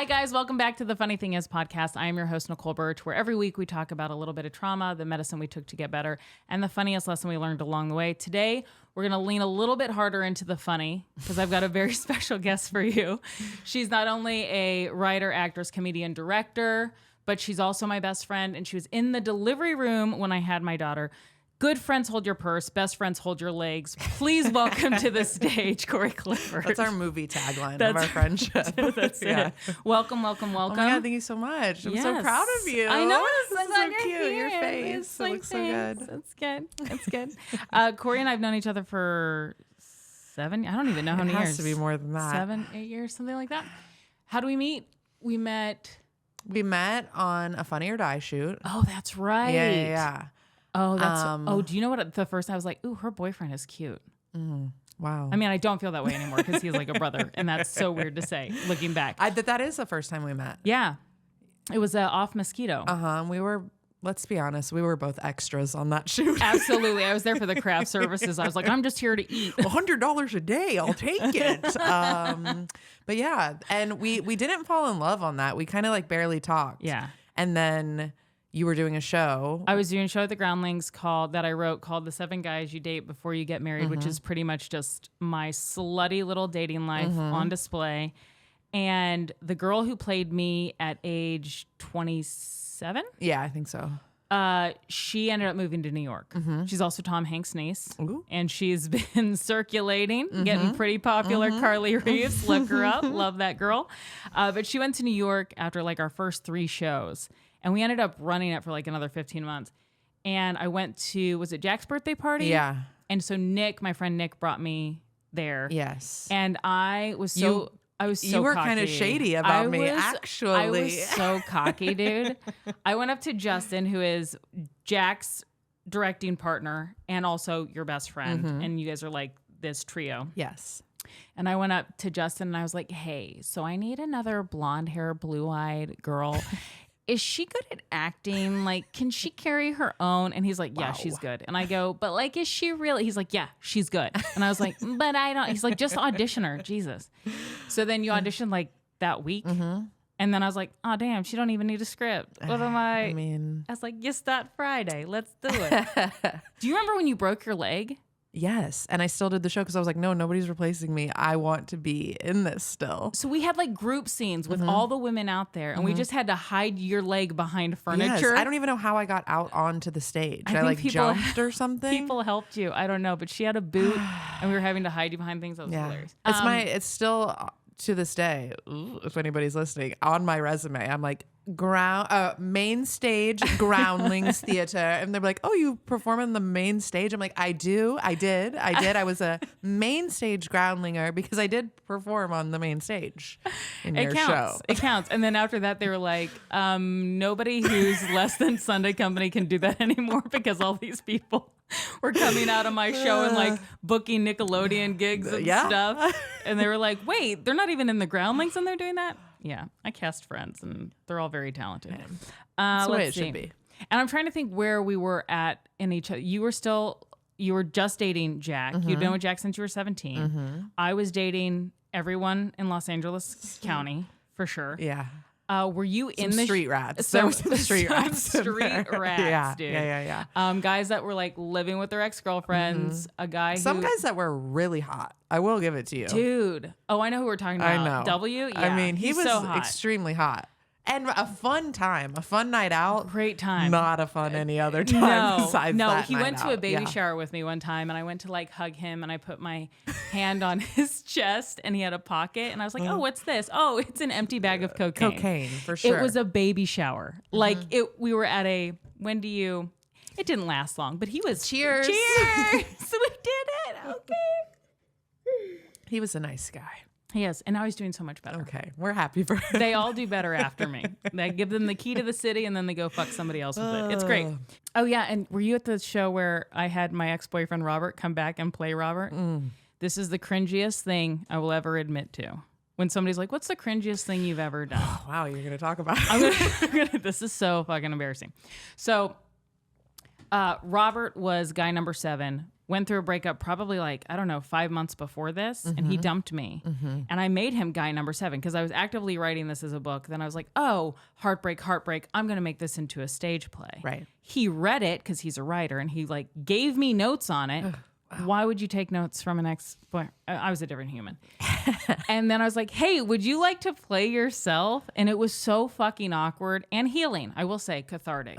Hi, guys. Welcome back to the Funny Thing Is podcast. I am your host, Nicole Birch, where every week we talk about a little bit of trauma, the medicine we took to get better, and the funniest lesson we learned along the way. Today, we're going to lean a little bit harder into the funny because I've got a very special guest for you. She's not only a writer, actress, comedian, director, but she's also my best friend, and she was in the delivery room when I had my daughter. Good friends hold your purse. Best friends hold your legs. Please welcome to the stage, Corey Clifford. That's our movie tagline of our friendship. That's it. Welcome, welcome, welcome. Oh my God, thank you so much. I'm so proud of you. I know. This is so cute. Your face. It looks so good. It's good. It's good. Corey and I have known each other for 7. I don't even know how many years. It has to be more than that. 7, 8 years, something like that. How do we meet? We met on a Funny or Die shoot. Oh, that's right. Yeah. Oh, that's. Do you know what? The first I was like, ooh, her boyfriend is cute. Wow. I mean, I don't feel that way anymore because he's like a brother, and that's so weird to say looking back. That is the first time we met. Yeah, it was off Mosquito. We were. Let's be honest, we were both extras on that shoot. Absolutely. I was there for the craft services. I was like, I'm just here to eat. $100 a day, I'll take it. But yeah, and we didn't fall in love on that. We kind of like barely talked. Yeah. And then you were doing a show. I was doing a show at the Groundlings called The 7 Guys You Date Before You Get Married, which is pretty much just my slutty little dating life on display. And the girl who played me at age 27? Yeah, I think so. She ended up moving to New York. She's also Tom Hanks' niece. Ooh. And she's been circulating, getting pretty popular. Carly Reeves, look her up. Love that girl. But she went to New York after like our first 3 shows. And we ended up running it for like another 15 months. And I went to, was it Jack's birthday party? Yeah. And so my friend Nick brought me there. Yes. And I was so You were cocky. kind of shady about me, actually. I was so cocky, dude. I went up to Justin, who is Jack's directing partner and also your best friend. And you guys are like this trio. Yes. And I went up to Justin and I was like, hey, so I need another blonde hair, blue-eyed girl. Is she good at acting? Like, can she carry her own? And he's like, yeah, she's good. And I go, but like, is she really? He's like, yeah, she's good. And I was like, but I don't. He's like, just audition her. Jesus. So then you audition like that week. And then I was like, oh, damn, she don't even need a script. What am I? I was like, you start Friday. Let's do it. Do you remember when you broke your leg? Yes. And I still did the show because I was like, no, nobody's replacing me. I want to be in this still. So we had like group scenes with all the women out there and we just had to hide your leg behind furniture. Yes. I don't even know how I got out onto the stage. I like jumped or something. People helped you. I don't know, but she had a boot and we were having to hide you behind things. That was hilarious. It's still to this day, if anybody's listening, on my resume, I'm like, main stage Groundlings Theater, and they're like, oh, you perform in the main stage? I'm like, I did. I was a main stage groundlinger because I did perform on the main stage in your show. It counts. And then after that they were like, nobody who's less than Sunday company can do that anymore because all these people were coming out of my show and like booking Nickelodeon gigs and stuff, and they were like, wait, they're not even in the Groundlings and they're doing that. Yeah, I cast friends, and they're all very talented. That's the way it should be. And I'm trying to think where we were at in each other. You were just dating Jack. You'd been with Jack since you were 17. I was dating everyone in Los Angeles County, for sure. Yeah. Were you in the the street rats? There were some street rats. Street rats, dude. Yeah. Guys that were like living with their ex-girlfriends. A guy Some guys that were really hot. I will give it to you. Dude. Oh, I know who we're talking about. I know. W? Yeah. I mean, he was so hot. extremely hot. And a fun time, a fun night out. Great time. Not a fun any other time besides that he night went to out. a baby shower with me one time, and I went to like hug him, and I put my hand on his chest, and he had a pocket, and I was like, oh, what's this? Oh, it's an empty bag of cocaine. Cocaine, for sure. It was a baby shower. Like, we were at a, it didn't last long, but he was, Cheers. So we did it. Okay. He was a nice guy. Yes, and now he's doing so much better. Okay, we're happy for him. They all do better after me. They give them the key to the city, and then they go fuck somebody else with it. It's great. Oh, yeah, and were you at the show where I had my ex-boyfriend Robert come back and play Robert? This is the cringiest thing I will ever admit to. When somebody's like, what's the cringiest thing you've ever done? Wow, you're going to talk about it. This is so fucking embarrassing. So Robert was guy number 7 went through a breakup probably like, I don't know, 5 months before this. And he dumped me. And I made him guy number 7 because I was actively writing this as a book. Then I was like, oh, heartbreak. I'm going to make this into a stage play. Right. He read it because he's a writer and he like gave me notes on it. Why would you take notes from an ex-boy? I was a different human. And then I was like, hey, would you like to play yourself? And it was so fucking awkward and healing. I will say cathartic.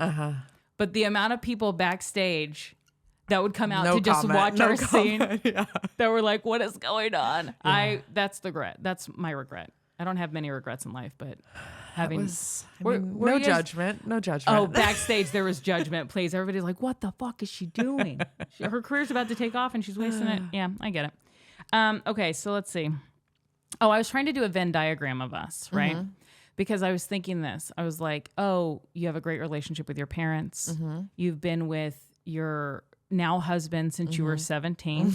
But the amount of people backstage that would come out to just watch our scene that were like, what is going on? That's my regret. I don't have many regrets in life, but having no judgment. Oh, backstage there was judgment. Please, everybody's like, what the fuck is she doing? Her career's about to take off and she's wasting it. Yeah, I get it. Okay, so let's see. Oh, I was trying to do a Venn diagram of us, right? Because I was thinking this. I was like, oh, you have a great relationship with your parents. You've been with your now husband since you were 17.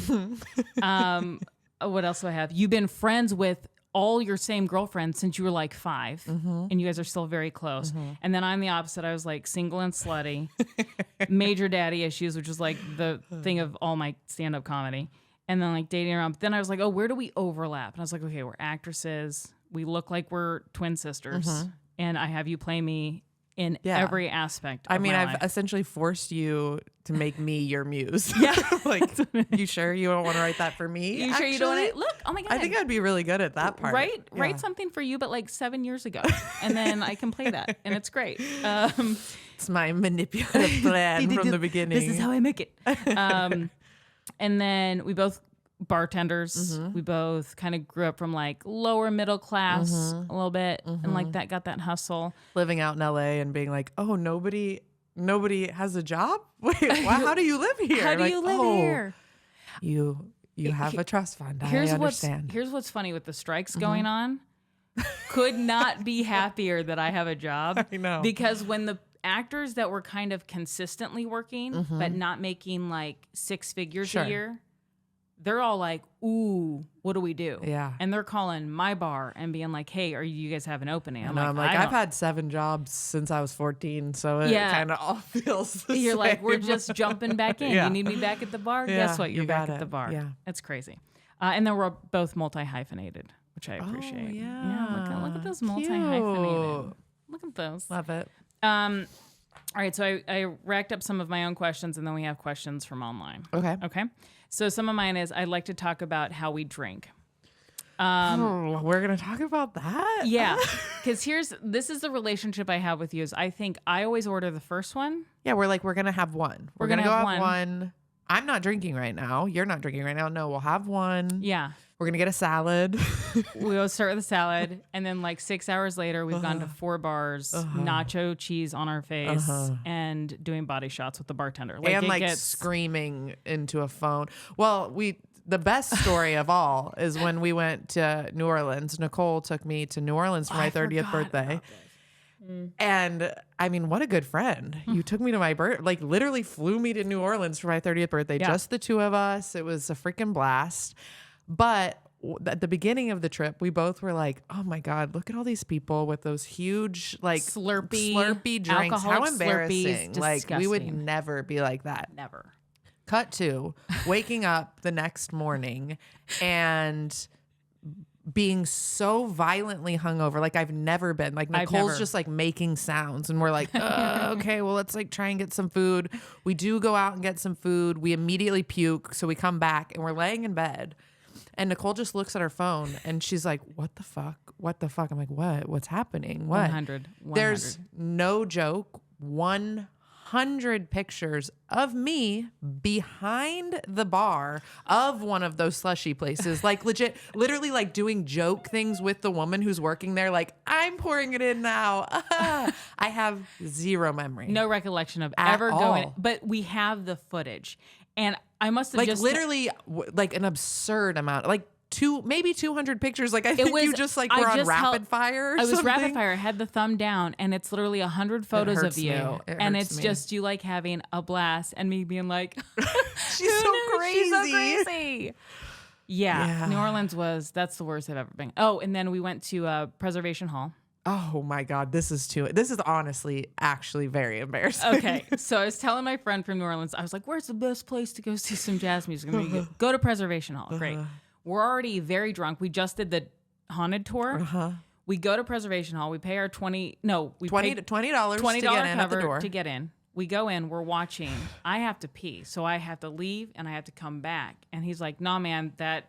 What else do I have? You've been friends with all your same girlfriends since you were like 5 and you guys are still very close. And then I'm the opposite. I was like single and slutty, major daddy issues, which is like the thing of all my stand-up comedy. And then like dating around. But then I was like, oh, where do we overlap? And I was like, okay, we're actresses. We look like we're twin sisters. And I have you play me in every aspect of my I've life. essentially forced you to make me your muse. Like, you sure you don't want to write that for me? You sure you don't want to? Look, oh my God. I think I'd be really good at that part. Write something for you, but like 7 years ago. And then I can play that. And it's great. It's my manipulative plan from the beginning. This is how I make it. And then we both bartenders. We both kind of grew up from like lower middle class a little bit and like that got that hustle. Living out in LA and being like, oh, nobody has a job? Wait, how do you live here? How do you live here? You have a trust fund. I understand. Here's what's funny with the strikes going on. Could not be happier that I have a job. I know. Because when the actors that were kind of consistently working but not making like 6 figures a year, they're all like, ooh, what do we do? Yeah. And they're calling my bar and being like, hey, you guys have an opening? I'm like, I've had 7 jobs since I was 14, so it kind of all feels the same. You're like, we're just jumping back in. You need me back at the bar? Yeah, Guess what? You're back at the bar. Yeah. It's crazy. And then we're both multi-hyphenated, which I appreciate. Yeah. Look at those multi-hyphenated. Cute. Look at those. Love it. All right, so I racked up some of my own questions, and then we have questions from online. Okay. So some of mine is, I'd like to talk about how we drink. We're going to talk about that? Yeah, because this is the relationship I have with you. Is I think I always order the first one. Yeah, we're going to have one. We're going to go have one. I'm not drinking right now. You're not drinking right now. No, we'll have one. Yeah. We're going to get a salad. We'll start with a salad. And then like 6 hours later, we've gone to 4 bars, nacho cheese on our face, and doing body shots with the bartender. Screaming into a phone. Well, the best story of all is when we went to New Orleans. Nicole took me to New Orleans for my 30th birthday. And I mean, what a good friend. You took me to my literally flew me to New Orleans for my 30th birthday. Yeah. Just the 2 of us. It was a freaking blast. But at the beginning of the trip, we both were like, oh my God, look at all these people with those huge, like slurpy drinks. How embarrassing. Like, we would never be like that. Never. Cut to waking up the next morning and being so violently hungover, like I've never been. Like Nicole's just like making sounds, and we're like, okay, well, let's like try and get some food. We do go out and get some food. We immediately puke, so we come back and we're laying in bed. And Nicole just looks at her phone and she's like, what the fuck? What the fuck? I'm like, what? What's happening? What? 100. There's no joke. 100 pictures of me behind the bar of one of those slushy places. Like literally like doing joke things with the woman who's working there. Like, I'm pouring it in now. I have zero memory. No recollection of ever going. But we have the footage. And I must have just literally like an absurd amount, like maybe 200 pictures. Like I think you just like were on rapid fire. Or I was something. rapid fire. I had the thumb down, and it's literally 100 photos of you, and it's just you like having a blast, and me being like, she's so crazy. She's so crazy. Yeah, New Orleans that's the worst I've ever been. Oh, and then we went to Preservation Hall. Oh my God, this is honestly actually very embarrassing. Okay, so I was telling my friend from New Orleans, I was like, where's the best place to go see some jazz music? And we go to Preservation Hall. Great. We're already very drunk. We just did the haunted tour. We go to Preservation Hall. We pay our $20 $20 to get in at the door. To get in. We go in. We're watching. I have to pee, so I have to leave and I have to come back. And he's like, "Nah, man, that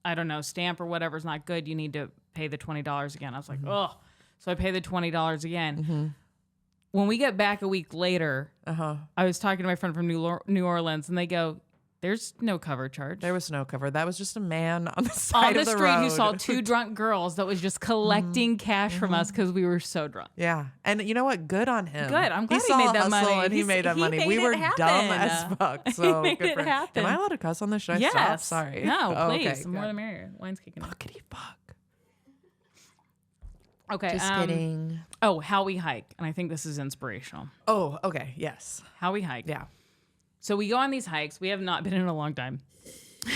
I don't know stamp or whatever's not good. You need to pay the $20 again." I was like, "Oh." So I pay the $20 again. When we get back a week later, I was talking to my friend from New Orleans, and they go, "There's no cover charge." There was no cover. That was just a man on the side of the street road who saw two drunk girls that was just collecting cash from us because we were so drunk. Yeah, and you know what? Good on him. Good. I'm glad he saw made that hustle money. And he made that money. We were dumb as fuck. So he made good it for him. happen. Am I allowed to cuss on this show? Yes. Stop. Sorry. No, please. Okay, The more the merrier. Wine's kicking in. Fuckity fuck. Okay. Just kidding. Oh, how we hike. And I think this is inspirational. Oh, okay. Yes. How we hike. Yeah. So we go on these hikes. We have not been in a long time.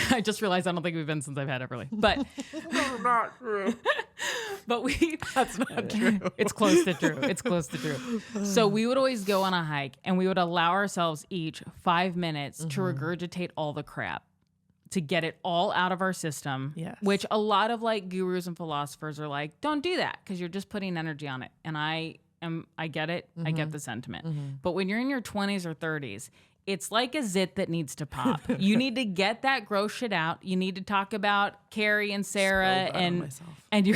I just realized I don't think we've been since I've had Everly. But That's not true. But That's not true. It's close to true. It's close to true. So we would always go on a hike and we would allow ourselves each 5 minutes to regurgitate all the crap, to get it all out of our system. Yes. Which a lot of like gurus and philosophers are like, don't do that because you're just putting energy on it. And I get it. I get the sentiment. But when you're in your 20s or 30s, it's like a zit that needs to pop. You need to get that gross shit out. You need to talk about Carrie and Sarah and you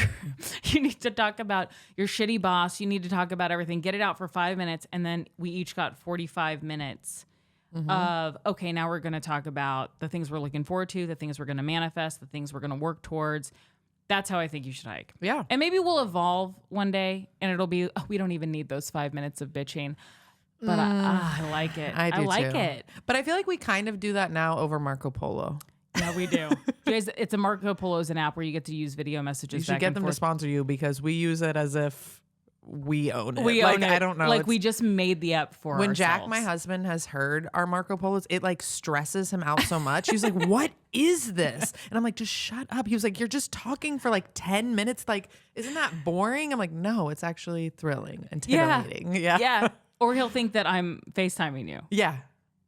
need to talk about your shitty boss. You need to talk about everything. Get it out for 5 minutes. And then we each got 45 minutes of, okay, now we're going to talk about the things we're looking forward to, the things we're going to manifest, the things we're going to work towards. That's how I think you should hike. Yeah. And maybe we'll evolve one day and it'll be, we don't even need those 5 minutes of bitching. But I like it. I like too. it. But I feel like we kind of do that now over Marco Polo. Yeah, we do. Guys, it's a Marco Polo is an app where you get to use video messages. You should get them to sponsor you because we use it as if we own it. We own it. I don't know. Like we just made the app for when ourselves. Jack, my husband, has heard our Marco Polos, it like stresses him out so much. He's like, "What is this?" And I'm like, "Just shut up." He was like, "You're just talking for like 10 minutes. Like, isn't that boring?" I'm like, "No, it's actually thrilling and titillating." Yeah. Yeah. Or he'll think that I'm FaceTiming you. Yeah.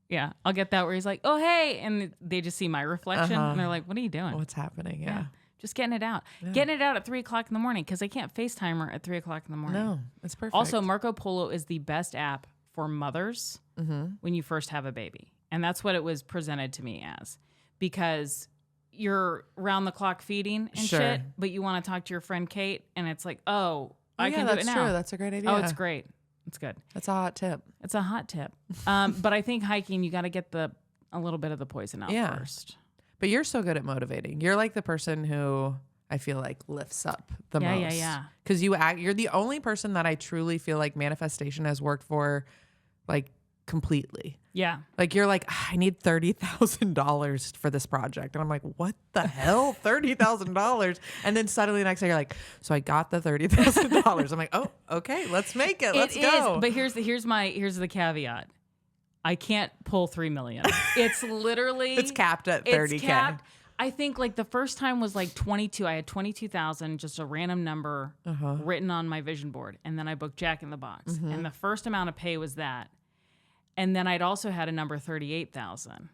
Yeah. I'll get that where he's like, "Oh, hey." And they just see my reflection and they're like, "What are you doing?" What's happening? Yeah. Just getting it out. Yeah. Getting it out at 3 o'clock in the morning because I can't FaceTime her at 3 o'clock in the morning. No, it's perfect. Also, Marco Polo is the best app for mothers when you first have a baby. And that's what it was presented to me as. Because you're round the clock feeding and shit, but you want to talk to your friend Kate and it's like, I can do it now. That's true. That's a great idea. Oh, it's great. It's good. That's a hot tip. It's a hot tip. But I think hiking, you got to get a little bit of the poison out first. But you're so good at motivating. You're like the person who I feel like lifts up the most. Yeah. Because you're the only person that I truly feel like manifestation has worked for, like completely. Yeah. Like you're like, I need $30,000 for this project. And I'm like, what the hell? $30,000. And then suddenly the next day you're like, so I got the $30,000. I'm like, oh, okay, let's make it. Let's go. But here's the caveat. I can't pull 3 million. It's literally it's capped at 30K. It's capped. I think like the first time was like 22. I had 22,000, just a random number written on my vision board. And then I booked Jack in the Box. And the first amount of pay was that. And then I'd also had a number 38,000.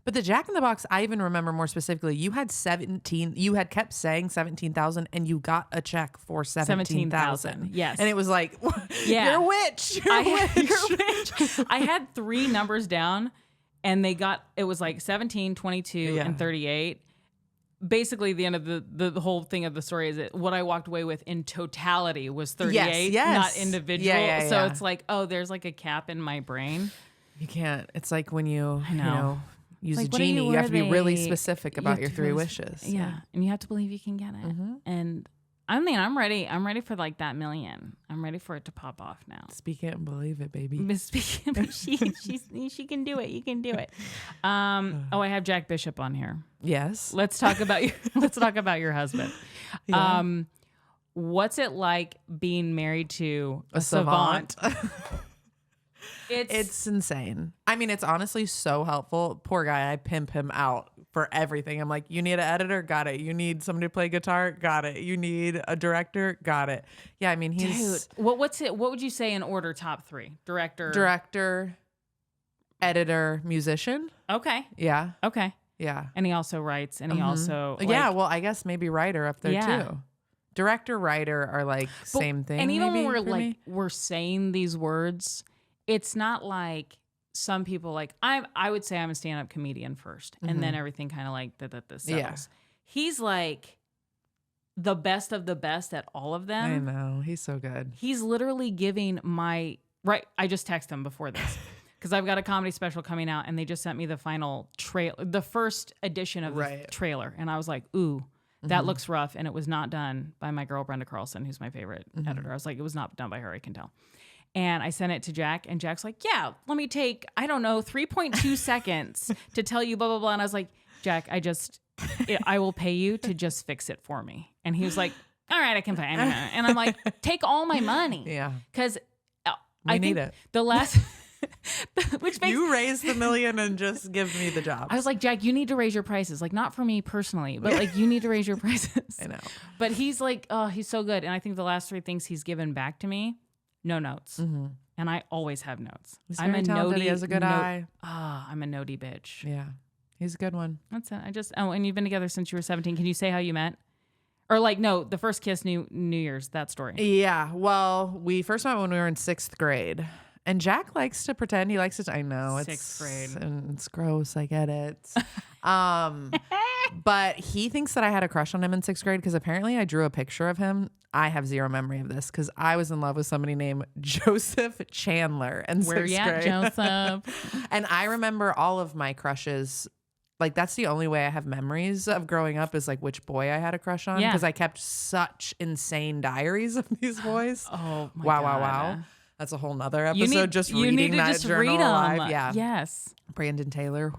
But the Jack in the Box, I even remember more specifically, you had kept saying 17,000 and you got a check for 17,000. Yes. And it was like, you're a witch. You're a witch. I had 3 numbers down and it was like 17, 22, and 38. Basically, the end of the whole thing of the story is that what I walked away with in totality was 38, not individual. So it's like, there's like a cap in my brain. You can't. It's like when you use a genie, you have to be really specific about your 3 wishes. Yeah. And you have to believe you can get it. And I mean, I'm ready. I'm ready for like that million. I'm ready for it to pop off now. Speak it and believe it, baby. She can do it. You can do it. I have Jack Bishop on here. Yes. Let's talk about your husband. Yeah. What's it like being married to a savant? It's insane. I mean, it's honestly so helpful. Poor guy, I pimp him out for everything. I'm like, you need an editor? Got it. You need somebody to play guitar? Got it. You need a director? Got it. Yeah, I mean, he's... Dude, what would you say in order top 3? Director, editor, musician. Okay. Yeah. Okay. Yeah. And he also writes, and he also... Like, yeah, well, I guess maybe writer up there too. Director, writer are like same thing. And even maybe, when we're saying these words, it's not like some people like I would say I'm a stand-up comedian first, and then everything kind of like that settles. Yeah. He's like the best of the best at all of them. I know. He's so good. He's literally giving I just texted him before this because I've got a comedy special coming out, and they just sent me the final trailer, the first edition of the trailer, and I was like, ooh. That looks rough, and it was not done by my girl, Brenda Carlson, who's my favorite editor. I was like, it was not done by her, I can tell. And I sent it to Jack, and Jack's like, yeah, let me take, 3.2 seconds to tell you blah, blah, blah. And I was like, Jack, I will pay you to just fix it for me. And he was like, all right, I can pay. And I'm like, take all my money. Yeah. Because I need it. The last... Which makes you raise the million and just give me the job. I was like, Jack, you need to raise your prices. Like, not for me personally, but like you need to raise your prices. I know. But he's like, oh, he's so good. And I think the last 3 things he's given back to me, no notes. And I always have notes. I'm a notey. He has a good eye. I'm a notey bitch. Yeah. He's a good one. That's it. And you've been together since you were 17. Can you say how you met? Or like, no, the first kiss, New Year's, that story. Yeah. Well, we first met when we were in 6th grade. And Jack likes to pretend he likes to. I know it's 6th grade, and it's gross. I get it. But he thinks that I had a crush on him in 6th grade because apparently I drew a picture of him. I have zero memory of this because I was in love with somebody named Joseph Chandler in 6th grade. Where you at, Joseph? And I remember all of my crushes. Like, that's the only way I have memories of growing up is like which boy I had a crush on because I kept such insane diaries of these boys. Oh my wow, God. wow. That's a whole nother episode. Just reading that journal live. Yeah. Yes. Brandon Taylor,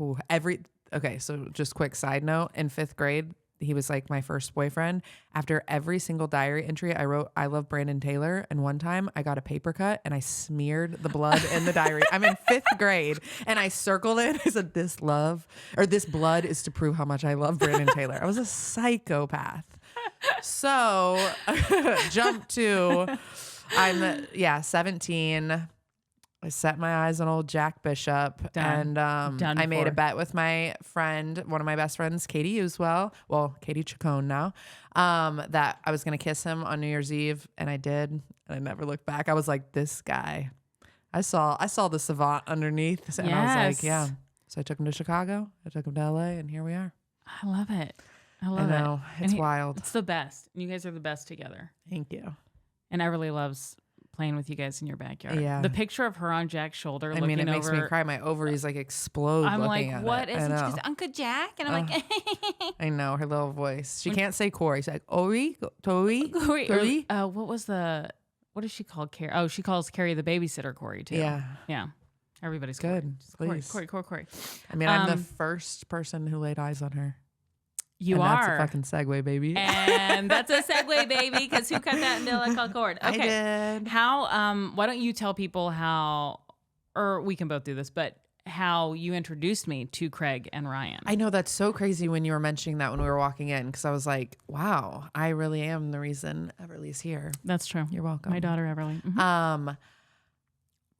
so just quick side note. In 5th grade, he was like my first boyfriend. After every single diary entry, I wrote, I love Brandon Taylor. And one time I got a paper cut and I smeared the blood in the diary. I'm in 5th grade and I circled it. I said, this blood is to prove how much I love Brandon Taylor. I was a psychopath. So jump to... I'm 17. I set my eyes on old Jack Bishop. Done. And I made a bet with my friend, one of my best friends, Katie Uswell. Well, Katie Chacon now. That I was gonna kiss him on New Year's Eve, and I did. And I never looked back. I was like, this guy. I saw the savant underneath, and I was like, yeah. So I took him to Chicago. I took him to LA, and here we are. I love it. I know. It's wild. It's the best. You guys are the best together. Thank you. And Everly loves playing with you guys in your backyard. Yeah. The picture of her on Jack's shoulder it makes me cry. My ovaries like explode. I'm looking like, at what it. is it? She's Uncle Jack? And I'm like, I know her little voice. She can't say Corey. She's like, Tori. What is she called? Carrie? Oh, she calls Carrie the babysitter Corey too. Yeah. Yeah. Everybody's good. Corey. I mean, I'm the first person who laid eyes on her. You and are. That's a fucking segue, baby. And that's a segue, baby, because who cut that umbilical cord? Okay. I did. How, why don't you tell people how, or we can both do this, but how you introduced me to Craig and Ryan. I know that's so crazy when you were mentioning that when we were walking in, because I was like, wow, I really am the reason Everly's here. That's true. You're welcome. My daughter, Everly. Mm-hmm.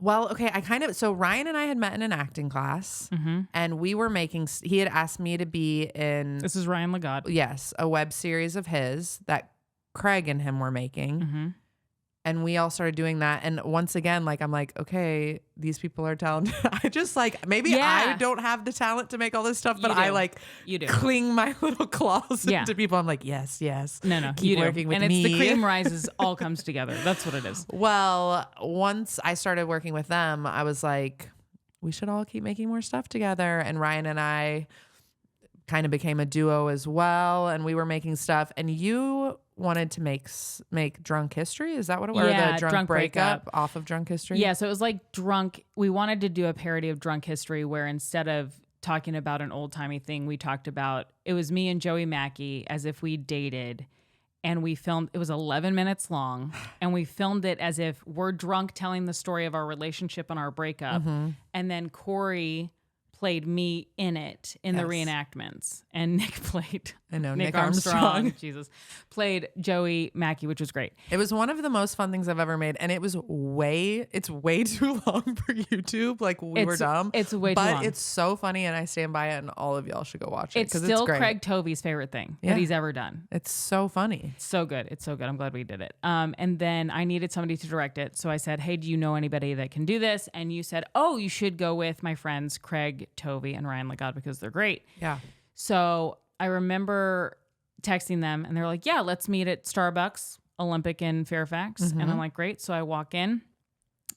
Well, okay, so Ryan and I had met in an acting class, and we were he had asked me to be in... This is Ryan Legod. Yes, a web series of his that Craig and him were making. And we all started doing that. And once again, like, I'm like, okay, these people are talented. I just like, maybe I don't have the talent to make all this stuff, but I like cling my little claws into people. I'm like, yes. No, keep working with me. And it's the cream rises all comes together. That's what it is. Well, once I started working with them, I was like, we should all keep making more stuff together. And Ryan and I kind of became a duo as well. And we were making stuff. And you wanted to make Drunk History. Is that what it was? Yeah, or the drunk breakup off of Drunk History? Yeah, so it was like Drunk. We wanted to do a parody of Drunk History where instead of talking about an old-timey thing, we talked about, it was me and Joey Mackey as if we dated, and we filmed, it was 11 minutes long, and we filmed it as if we're drunk telling the story of our relationship and our breakup. And then Corey played me in it in the reenactments, and Nick played. I know Nick Armstrong. Jesus, played Joey Mackey, which was great. It was one of the most fun things I've ever made, and it's way too long for YouTube. Like we were dumb. It's way too long. But it's so funny, and I stand by it, and all of y'all should go watch it. It's still it's great. Craig Tovey's favorite thing that he's ever done. It's so funny. So good. It's so good. I'm glad we did it. And then I needed somebody to direct it. So I said, hey, do you know anybody that can do this? And you said, oh, you should go with my friends Craig Tovey and Ryan Legod because they're great. Yeah. So I remember texting them and they're like, yeah, let's meet at Starbucks Olympic in Fairfax. And I'm like, great. So I walk in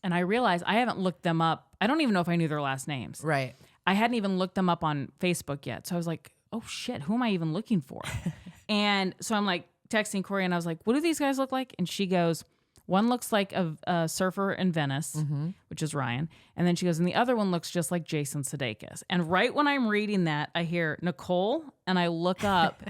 and I realize I haven't looked them up. I don't even know if I knew their last names. Right. I hadn't even looked them up on Facebook yet. So I was like, oh shit, who am I even looking for? And so I'm like texting Corey and I was like, what do these guys look like? And she goes, one looks like a surfer in Venice, which is Ryan. And then she goes, and the other one looks just like Jason Sudeikis. And right when I'm reading that, I hear Nicole and I look up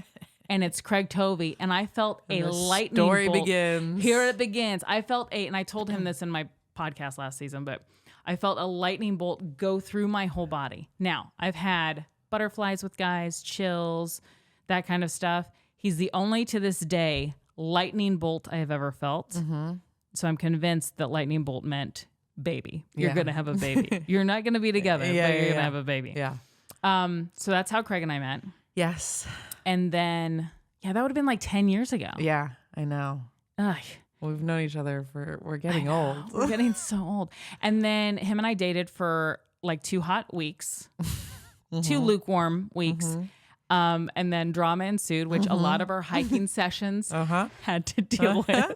and it's Craig Tovey. And I felt a lightning story bolt. begins. Here it begins. I felt and I told him this in my podcast last season, but I felt a lightning bolt go through my whole body. Now, I've had butterflies with guys, chills, that kind of stuff. He's the only to this day lightning bolt I have ever felt. So I'm convinced that lightning bolt meant baby. You're going to have a baby. You're not going to be together, but you're going to have a baby. Yeah. So that's how Craig and I met. Yes. And then, that would have been like 10 years ago. Yeah, I know. Ugh. We've known each other we're getting old. We're getting so old. And then him and I dated for like 2 hot weeks, 2 lukewarm weeks. And then drama ensued, which a lot of our hiking sessions had to deal with,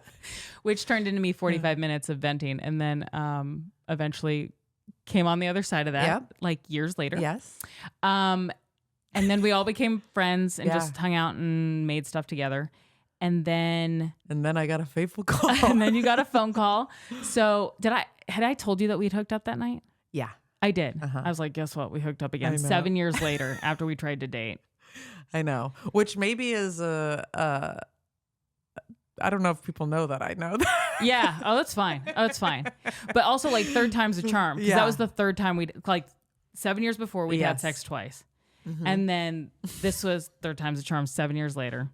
which turned into me 45 minutes of venting. And then eventually came on the other side of that, like years later. Yes. And then we all became friends and just hung out and made stuff together. And then I got a fateful call. And then you got a phone call. So had I told you that we'd hooked up that night? Yeah. I did. I was like, guess what? We hooked up again 7 years later after we tried to date. I know, which maybe is I don't know if people know that I know that. Yeah. Oh, that's fine. But also like third time's a charm. Because that was the third time like 7 years before we had sex twice. And then this was third time's a charm 7 years later.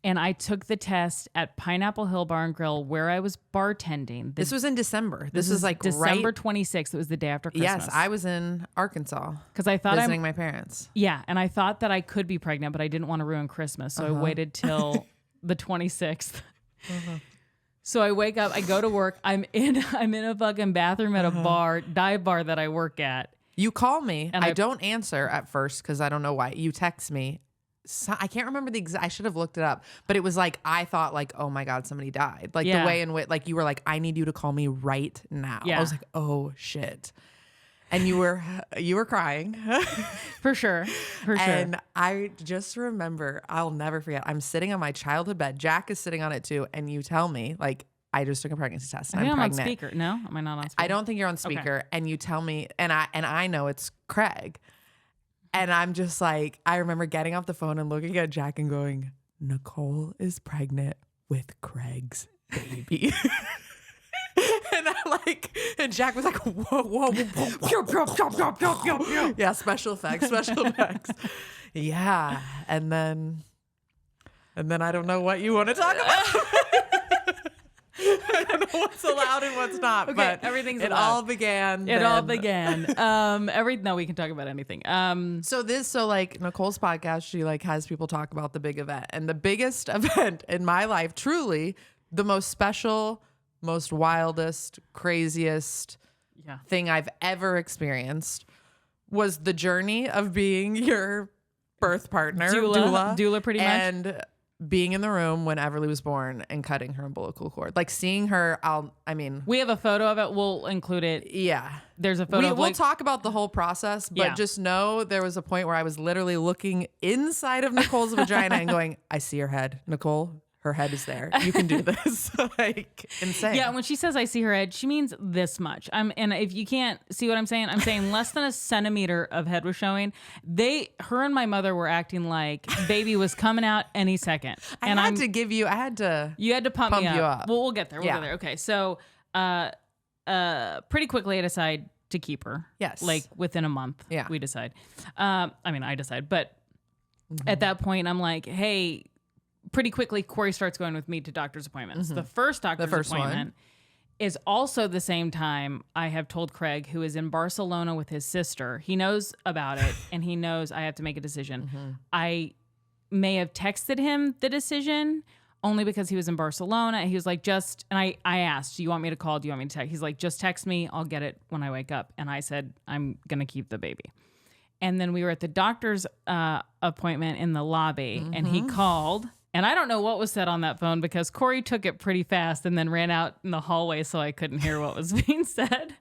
And I took the test at Pineapple Hill Bar and Grill where I was bartending. This was in December. This was like December 26th. It was the day after Christmas. Yes, I was in Arkansas because I thought visiting my parents. Yeah, and I thought that I could be pregnant, but I didn't want to ruin Christmas, so I waited till the 26th. So I wake up, I go to work. I'm in a fucking bathroom at a dive bar that I work at. You call me. And I don't answer at first because I don't know why. You text me. So, I can't remember the exact. I should have looked it up, but it was like I thought like, oh my god, somebody died. Like the way in which like you were like, I need you to call me right now. Yeah. I was like, oh shit, and you were crying for sure. And I just remember, I'll never forget. I'm sitting on my childhood bed. Jack is sitting on it too, and you tell me like I just took a pregnancy test. And I'm pregnant. On speaker. No, am I not on speaker? I don't think you're on speaker. Okay. And you tell me, and I know it's Craig. And I'm just like, I remember getting off the phone and looking at Jack and going, Nicole is pregnant with Craig's baby. And Jack was like, whoa. Yeah, special effects. Yeah. And then I don't know what you want to talk about. I don't know what's allowed and what's not, but everything's allowed. All began. No, we can talk about anything. So like Nicole's podcast, she like has people talk about the big event, and the biggest event in my life, truly the most special, most wildest, craziest thing I've ever experienced was the journey of being your birth partner, doula pretty much. And being in the room when Everly was born and cutting her umbilical cord, like seeing her. We have a photo of it. We'll include it. Yeah, there's a photo. We'll talk about the whole process, but just know there was a point where I was literally looking inside of Nicole's vagina and going, "I see her head, Nicole. Her head is there. You can do this." Like insane. Yeah, when she says I see her head, she means this much. And if you can't see what I'm saying less than a centimeter of head was showing. Her and my mother were acting like baby was coming out any second. And You had to pump me you up. Well, we'll get there. We'll get there. Okay. So pretty quickly I decide to keep her. Yes. Like within a month, Yeah. we decide. I decide. But at that point, I'm like, hey, pretty quickly, Corey starts going with me to doctor's appointments. The first doctor's appointment is also the same time I have told Craig, who is in Barcelona with his sister. He knows about it, and he knows I have to make a decision. I may have texted him the decision only because he was in Barcelona. He was like, and I asked, do you want me to call? Do you want me to text? He's like, just text me. I'll get it when I wake up. And I said, I'm going to keep the baby. And then we were at the doctor's appointment in the lobby, and he called. And I don't know what was said on that phone because Corey took it pretty fast and then ran out in the hallway so I couldn't hear what was being said.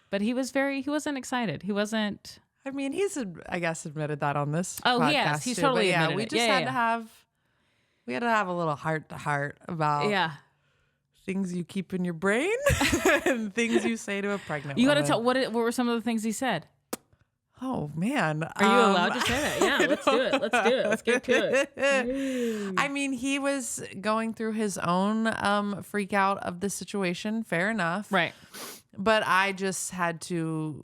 But he wasn't excited. He wasn't. I mean, he's, I guess, admitted that on this Oh, podcast he has. He's too. totally But admitted we it. just we had to have a little heart to heart about things you keep in your brain and things you say to a pregnant You got to woman. tell, what were some of the things he said? Oh, man. Are you allowed to say that? Yeah, let's do it. Let's get to it. I mean, he was going through his own freak out of the situation. Fair enough. Right. But I just had to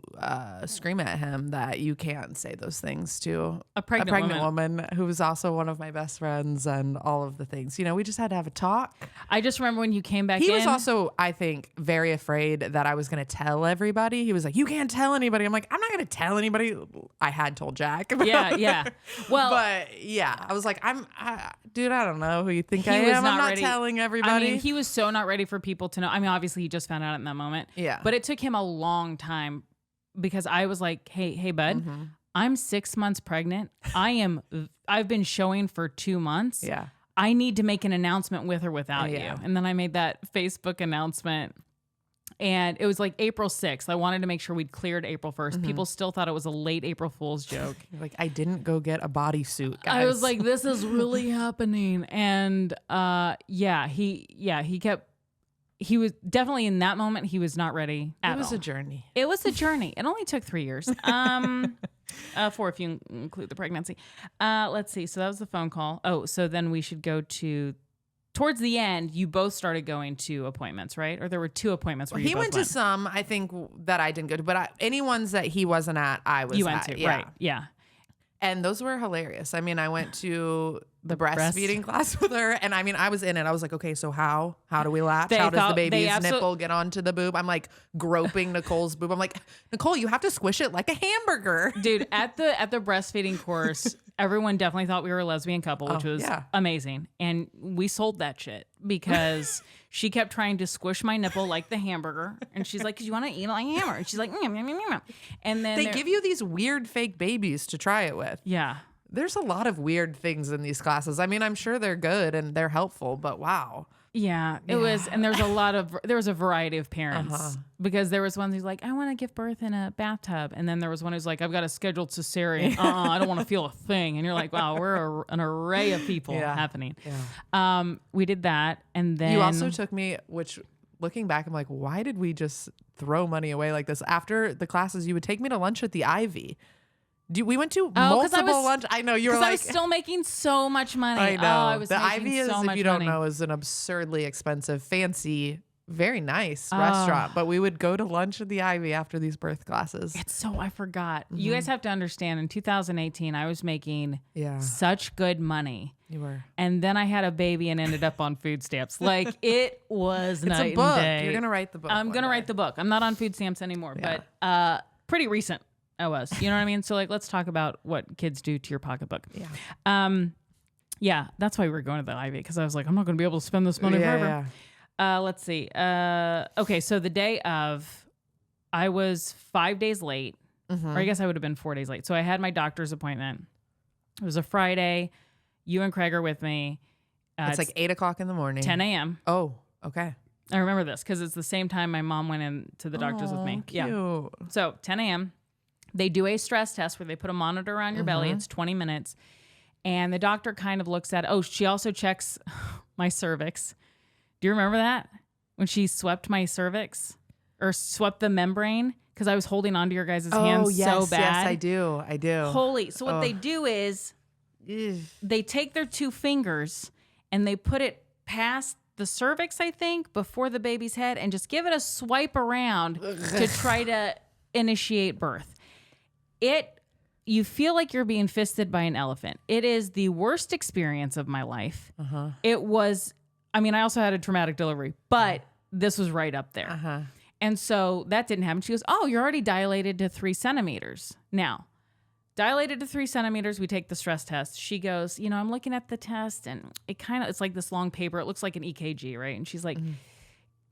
scream at him that you can't say those things to A pregnant woman who was also one of my best friends and all of the things. You know, we just had to have a talk. I just remember when you came back in. He was also, I think, very afraid that I was going to tell everybody. He was like, you can't tell anybody. I'm like, I'm not going to tell anybody. I had told Jack. Yeah. Well, but yeah, I was like, dude, I don't know who you think I He was am. I'm not not ready. telling everybody. I mean, he was so not ready for people to know. I mean, obviously, he just found out in that moment. Yeah. But it took him a long time because I was like, hey, bud, I'm 6 months pregnant. I've been showing for 2 months. Yeah. I need to make an announcement with or without you. And then I made that Facebook announcement. And it was like April 6th. I wanted to make sure we'd cleared April 1st. People still thought it was a late April Fool's joke. Like, I didn't go get a bodysuit, guys. I was like, this is really happening. And he was definitely in that moment, he was not ready at all. It was a journey. It was a journey. It only took 3 years. 4 if you include the pregnancy. Let's see. So that was the phone call. Oh, so then we should go to, towards the end, you both started going to appointments, right? Or there were 2 appointments where He went to some, I think, that I didn't go to. But any ones that he wasn't at, I was You went at. to, right. Yeah. And those were hilarious. I mean, I went to the breastfeeding class with her, and I mean, I was in it. I was like, okay, so how do we latch? How does the baby's nipple get onto the boob? I'm like groping Nicole's boob. I'm like, Nicole, you have to squish it like a hamburger. Dude, at the breastfeeding course, everyone definitely thought we were a lesbian couple, which was amazing. And we sold that shit because she kept trying to squish my nipple like the hamburger. And she's like, 'cause you want to eat like a hamburger. And she's like, yum, yum, yum, yum. And then they give you these weird fake babies to try it with. Yeah. There's a lot of weird things in these classes. I mean, I'm sure they're good and they're helpful, but wow. Yeah, it was. And there was a variety of parents because there was one who's like, I want to give birth in a bathtub. And then there was one who's like, I've got a scheduled cesarean. I don't want to feel a thing. And you're like, wow, we're an array of people happening. Yeah. We did that. And then you also took me, which looking back, I'm like, why did we just throw money away like this? After the classes, you would take me to lunch at the Ivy. We went to multiple lunch. I know you were like, I was still making so much money. I know. I was the making Ivy is, so if much you don't money. know, is an absurdly expensive, fancy, very nice restaurant. But we would go to lunch at the Ivy after these birth classes. I forgot. You guys have to understand. In 2018, I was making such good money. You were. And then I had a baby and ended up on food stamps. Like it was It's a book. and day. You're gonna write the book. I'm gonna write the book. I'm not on food stamps anymore, but pretty recent. I was, you know what I mean? So like, let's talk about what kids do to your pocketbook. Yeah. That's why we were going to the Ivy. Cause I was like, I'm not going to be able to spend this money forever. Let's see. Okay. So the day of, I was 5 days late, or I guess I would have been 4 days late. So I had my doctor's appointment. It was a Friday. You and Craig are with me. It's like 8 o'clock in the morning. 10 a.m. Oh, okay. I remember this because it's the same time my mom went in to the doctor's with me. Cute. Yeah. So 10 a.m. They do a stress test where they put a monitor around your belly. It's 20 minutes. And the doctor kind of looks at, she also checks my cervix. Do you remember that? When she swept my cervix or swept the membrane? Because I was holding onto your guys' hands so bad. Yes, I do. Holy. So what they do is they take their 2 fingers and they put it past the cervix, I think, before the baby's head and just give it a swipe around to try to initiate birth. You feel like you're being fisted by an elephant. It is the worst experience of my life. It was, I mean, I also had a traumatic delivery, but this was right up there. And so that didn't happen. She goes, oh, you're already dilated to 3 centimeters. Now, dilated to 3 centimeters, we take the stress test. She goes, I'm looking at the test and it's like this long paper. It looks like an EKG, right? And she's like,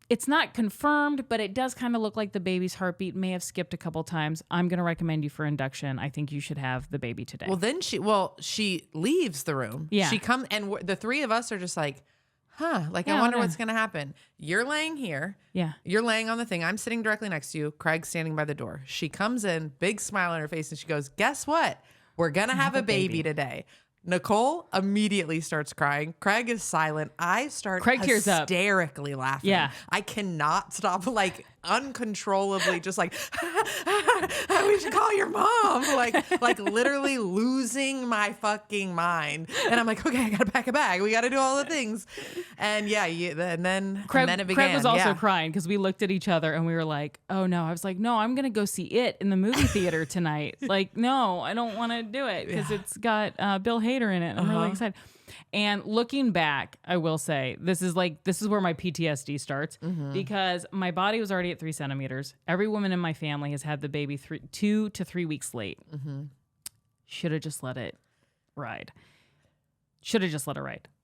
it's not confirmed, but it does kind of look like the baby's heartbeat may have skipped a couple times. I'm going to recommend you for induction. I think you should have the baby today. Well, then she leaves the room. Yeah. She comes, and the 3 of us are just like, I wonder what's going to happen. You're laying here. Yeah. You're laying on the thing. I'm sitting directly next to you. Craig's standing by the door. She comes in, big smile on her face, and she goes, guess what? We're going to have a baby today. Nicole immediately starts crying. Craig is silent. I start hysterically laughing. Yeah. I cannot stop, like, uncontrollably, just like, we should call your mom. Like literally losing my fucking mind. And I'm like, okay, I gotta pack a bag. We gotta do all the things. And yeah, and then it began. Craig was also crying because we looked at each other and we were like, oh no. I was like, no, I'm gonna go see it in the movie theater tonight. Like, no, I don't want to do it because it's got Bill Hader in it. I'm really excited. And looking back, I will say this is where my PTSD starts because my body was already at 3 centimeters. Every woman in my family has had the baby 2 to 3 weeks late. Should have just let it ride.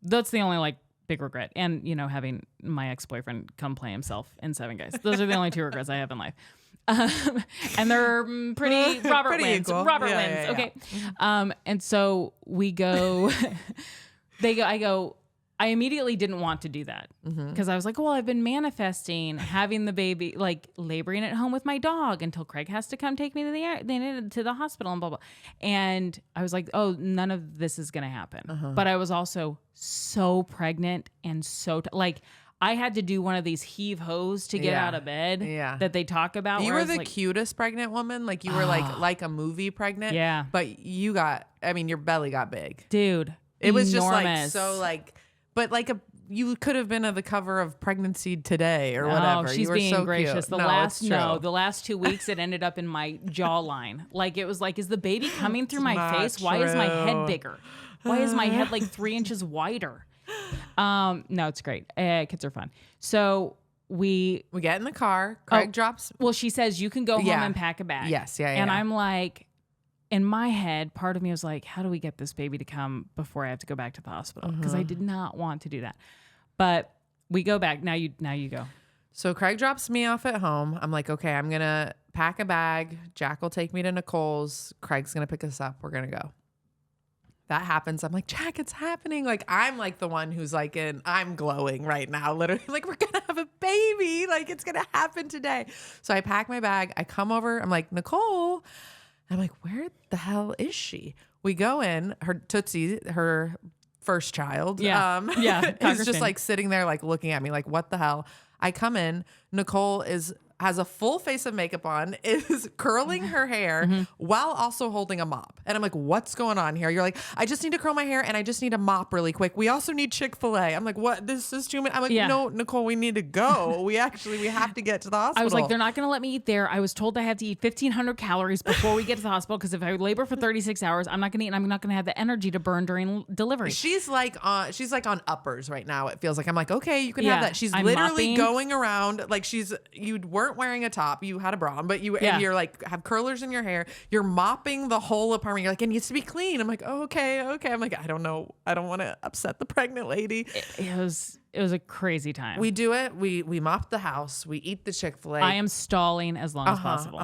That's the only big regret. And having my ex-boyfriend come play himself in 7 Guys. Those are the only 2 regrets I have in life. And they're pretty Robert wins. Equal. Robert wins. Okay. And so we go. I immediately didn't want to do that because I was like, well, I've been manifesting having the baby, like laboring at home with my dog until Craig has to come take me to the hospital and blah, blah. And I was like, oh, none of this is going to happen. But I was also so pregnant and I had to do one of these heave hoes to get out of bed that they talk about. You were the cutest pregnant woman. Like you were like a movie pregnant. Yeah. But your belly got big. Dude. It was enormous. You could have been on the cover of Pregnancy Today or whatever. She's being so gracious. Cute. The last 2 weeks it ended up in my jawline. It was like, is the baby coming through my face? Why is my head bigger? Why is my head 3 inches wider? No, it's great. Kids are fun. So we get in the car. Craig drops. Well, she says you can go home and pack a bag. Yes, And I'm like, in my head, part of me was like, how do we get this baby to come before I have to go back to the hospital? Because I did not want to do that. But we go back. Now you go. So Craig drops me off at home. I'm like, okay, I'm going to pack a bag. Jack will take me to Nicole's. Craig's going to pick us up. We're going to go. That happens. I'm like, Jack, it's happening. I'm the one who's I'm glowing right now. Literally, we're going to have a baby. It's going to happen today. So I pack my bag. I come over. I'm like, Nicole. I'm like, where the hell is she? We go in, her Tootsie, her first child. Is just sitting there, looking at me, what the hell? I come in, Nicole has a full face of makeup on, is curling her hair while also holding a mop. And I'm like, what's going on here? You're like, I just need to curl my hair and I just need a mop really quick. We also need Chick-fil-A. I'm like, what? This is too many. I'm like, no, Nicole, we need to go. We have to get to the hospital. I was like, they're not going to let me eat there. I was told I have to eat 1,500 calories before we get to the hospital because if I labor for 36 hours, I'm not going to eat and I'm not going to have the energy to burn during delivery. She's on uppers right now. It feels like I'm like, okay, you can have that. She's literally going around you weren't wearing a top, you had a bra on, but and you're have curlers in your hair, you're mopping the whole apartment, you're like, it needs to be clean. I'm like, oh, okay. I'm like, I don't know, I don't want to upset the pregnant lady. It was a crazy time. We do it. We mop the house. We eat the Chick-fil-A. I am stalling as long as possible.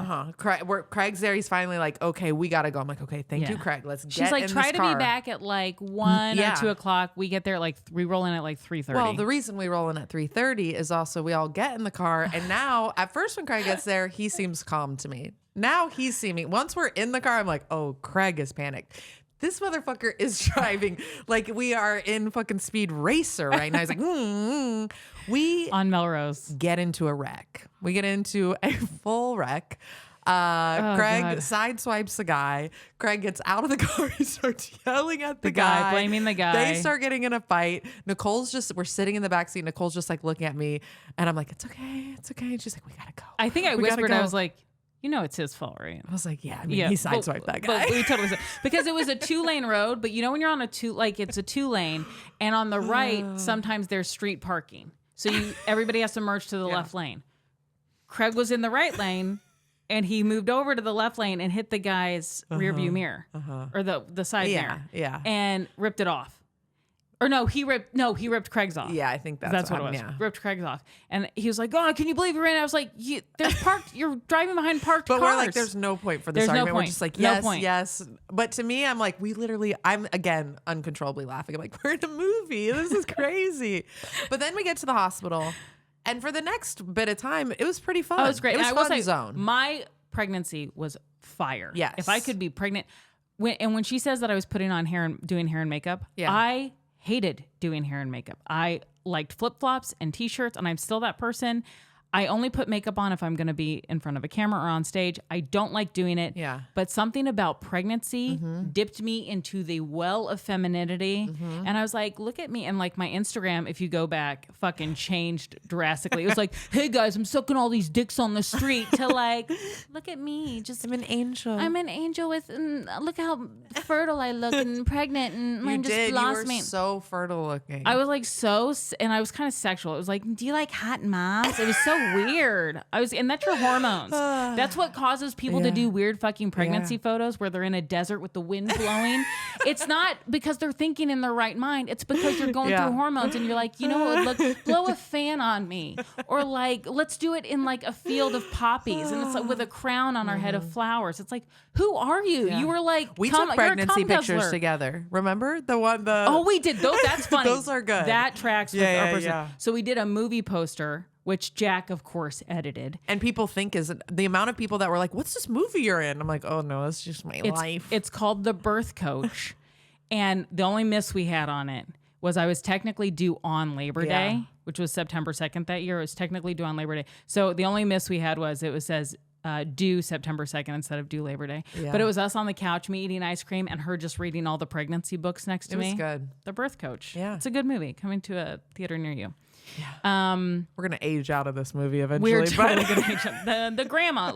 Craig's there. He's finally like, okay, we got to go. I'm like, okay, thank you, Craig. Let's get in this car. She's like, try to be back at 1 or 2 o'clock. We get there we roll in at 3:30. Well, the reason we roll in at 3:30 is also we all get in the car. And now, at first when Craig gets there, he seems calm to me. Now he's seeming, once we're in the car, I'm like, oh, Craig is panicked. This motherfucker is driving like we are in fucking Speed Racer right now. He's like, we on Melrose get into a wreck. We get into a full wreck. Craig sideswipes the guy. Craig gets out of the car. He starts yelling at the guy, blaming the guy. They start getting in a fight. We're sitting in the backseat. Nicole's just looking at me, and I'm like, it's okay. And she's like, we gotta go. I think I whispered, I was like, You know it's his fault, right? I was like, yeah, I mean, he sideswiped that guy. But we totally said, because it was a 2-lane road, but when you're on it's a 2-lane, and on the right, sometimes there's street parking. So everybody has to merge to the left lane. Craig was in the right lane, and he moved over to the left lane and hit the guy's rear view mirror or the side mirror. Yeah. And ripped it off. Or he ripped Craig's off. Yeah, I think that's what it was. Yeah. Ripped Craig's off. And he was like, oh, can you believe you're in? I was like, you're driving behind parked cars. But we're like, there's no point for this argument. We're just like, yes. But to me, I'm like, I'm again uncontrollably laughing. I'm like, we're in a movie. This is crazy. But then we get to the hospital. And for the next bit of time, it was pretty fun. Oh, it was great. It was fun zone. My pregnancy was fire. Yes. If I could be pregnant. When she says that I was putting on hair and doing hair and makeup, I hated doing hair and makeup. I liked flip-flops and t-shirts, and I'm still that person. I only put makeup on if I'm going to be in front of a camera or on stage. I don't like doing it. Yeah. But something about pregnancy dipped me into the well of femininity. And I was like, look at me. And like my Instagram, if you go back, fucking changed drastically. It was like, hey guys, I'm sucking all these dicks on the street to like, look at me. I'm an angel. I'm an angel with, look how fertile I look and pregnant and I'm just blossoming. You were so fertile looking. I was like and I was kind of sexual. It was like, do you like hot moms? It was so weird. And that's your hormones. That's what causes people to do weird fucking pregnancy photos where they're in a desert with the wind blowing. It's not because they're thinking in their right mind. It's because you're going through hormones and you're like, you know what would look, blow a fan on me. Or like, let's do it in like a field of poppies and it's like with a crown on our head of flowers. It's like, who are you? You were like, we took pregnancy pictures together. Remember Oh, we did. That's funny. Those are good. That tracks with our person. So we did a movie poster, which Jack, of course, edited. And people think is the amount of people that were like, what's this movie you're in? I'm like, oh no, that's just my life. It's called The Birth Coach. And the only miss we had on it was I was technically due on Labor Day, which was September 2nd that year. It was technically due on Labor Day. So the only miss we had was says due September 2nd instead of due Labor Day. Yeah. But it was us on the couch, me eating ice cream and her just reading all the pregnancy books next to me. It was good. The Birth Coach. Yeah. It's a good movie. Coming to a theater near you. Yeah. We're gonna age out of this movie eventually. We're totally gonna age out. The grandma.